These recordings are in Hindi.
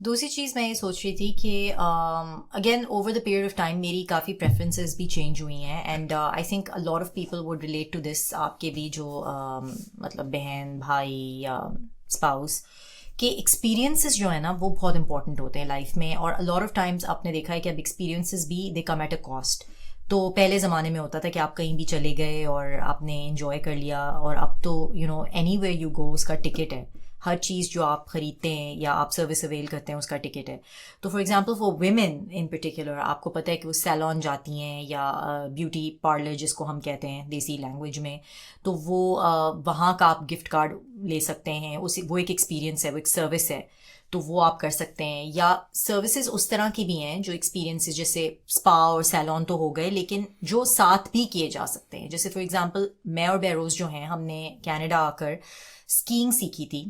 दूसरी चीज़ मैं ये सोच रही थी कि again over the period of time मेरी काफ़ी प्रेफरेंसेस भी चेंज हुई हैं and I think a lot of people would relate to this. आपके भी जो मतलब बहन भाई या स्पाउस के एक्सपीरियंसेस जो है ना वो बहुत इंपॉर्टेंट होते हैं लाइफ में। और अ लॉट ऑफ टाइम्स आपने देखा है कि अब एक्सपीरियंसेस भी दे कम एट अ कॉस्ट। तो पहले ज़माने में होता था कि आप कहीं भी चले गए और आपने इंजॉय कर लिया, और अब तो एनी वेयर यू गो उसका टिकट है। हर चीज़ जो आप ख़रीदते हैं या आप सर्विस अवेल करते हैं उसका टिकट है। तो for example for women in particular आपको पता है कि वो सैलॉन जाती हैं या ब्यूटी पार्लर जिसको हम कहते हैं देसी लैंग्वेज में, तो वो वहाँ का आप गिफ्ट कार्ड ले सकते हैं। वो एक एक्सपीरियंस है, वो एक सर्विस है, तो वो आप कर सकते हैं। या सर्विसेज उस तरह की भी हैं जो एक्सपीरियंसेस, जैसे स्पा और सैलॉन तो हो गए, लेकिन जो साथ भी किए जा सकते हैं। जैसे फॉर एग्जांपल मैं और बैरोज जो हैं, हमने कनाडा आकर स्कीइंग सीखी थी।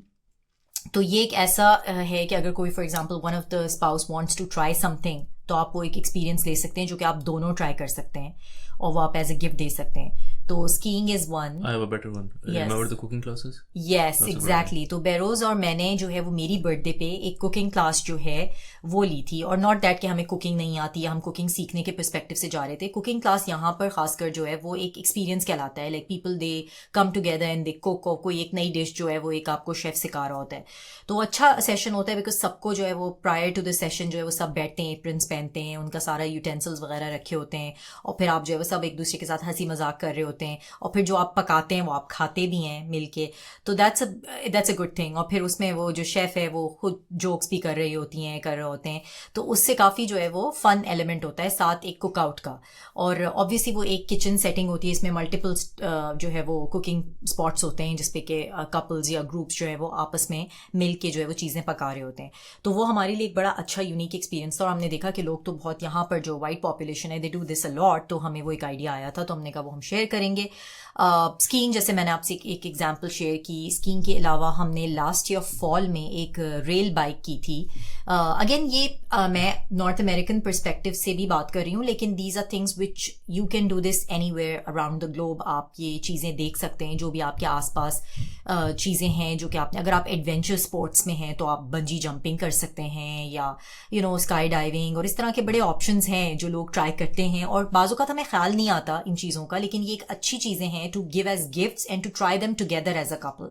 तो ये एक ऐसा है कि अगर कोई for example one of the spouse wants to try something, तो आप वो एक एक्सपीरियंस ले सकते हैं जो कि आप दोनों ट्राई कर सकते हैं और वो आप एज अ गिफ्ट दे सकते हैं। तो skiing is one. I have a better one. Remember the cooking classes? Yes That's a good one. Exactly. तो बेरोज और मैंने जो है वो मेरी बर्थडे पे एक कुकिंग क्लास जो है वो ली थी। और नॉट दैट कि हमें कुकिंग नहीं आती या हम कुकिंग सीखने के पर्सपेक्टिव से जा रहे थे। कुकिंग क्लास यहाँ पर खासकर जो है वो एक एक्सपीरियंस कहलाता है। Like people they come together and they cook, और कोई एक नई डिश जो है वो एक आपको शेफ सिखा रहा होता है। तो अच्छा सेशन होता है बिकॉज सबको जो है वो प्रायर टू द सेशन जो है वो सब बैठते हैं, एप्रन्स पहनते हैं, उनका सारा यूटेंसिल्स वगैरह रखे होते हैं, और फिर आप जो है वो सब एक दूसरे के साथ हंसी मजाक कर रहे होते हैं, और फिर जो आप पकाते हैं वो आप खाते भी हैं मिल के। तो दैट्स अ गुड थिंग। और फिर उसमें वो जो शेफ़ है वो खुद जोक्स भी कर रही होती हैं, कर रहे होते हैं। तो उससे काफ़ी जो है वो फन एलिमेंट होता है साथ एक कुक आउट का। और ऑब्वियसली वो एक किचन सेटिंग होती है, इसमें मल्टीपल जो है वो कुकिंग स्पॉट्स होते हैं जिसपे के कपल्स या ग्रुप्स जो है वो आपस में मिल के जो है वो चीज़ें पका रहे होते हैं। तो वो हमारे लिए एक बड़ा अच्छा यूनिक एक्सपीरियंस था। और हमने देखा कि लोग तो बहुत, यहाँ पर जो वाइट पॉपुलेशन है they do this a lot, तो हमें वो एक आइडिया आया था, तो हमने कहा वो हम शेयर करेंगे। स्कीइंग जैसे मैंने आपसे एक एग्जांपल शेयर की। स्कीइंग के अलावा हमने लास्ट ईयर फॉल में एक रेल बाइक की थी। अगेन ये मैं नॉर्थ अमेरिकन पर्सपेक्टिव से भी बात कर रही हूँ, लेकिन these are things which you can do this anywhere around the globe. आप ये चीज़ें देख सकते हैं जो भी आपके आसपास चीज़ें हैं जो कि आपने, अगर आप एडवेंचर स्पोर्ट्स में हैं तो आप बंजी जंपिंग कर सकते हैं, या स्काई डाइविंग, और इस तरह के बड़े ऑप्शंस हैं जो लोग ट्राई करते हैं। और बाज़ों का हमें ख्याल नहीं आता इन चीज़ों का, लेकिन ये एक अच्छी चीज़ें हैं to give as gifts and to try them together as a couple.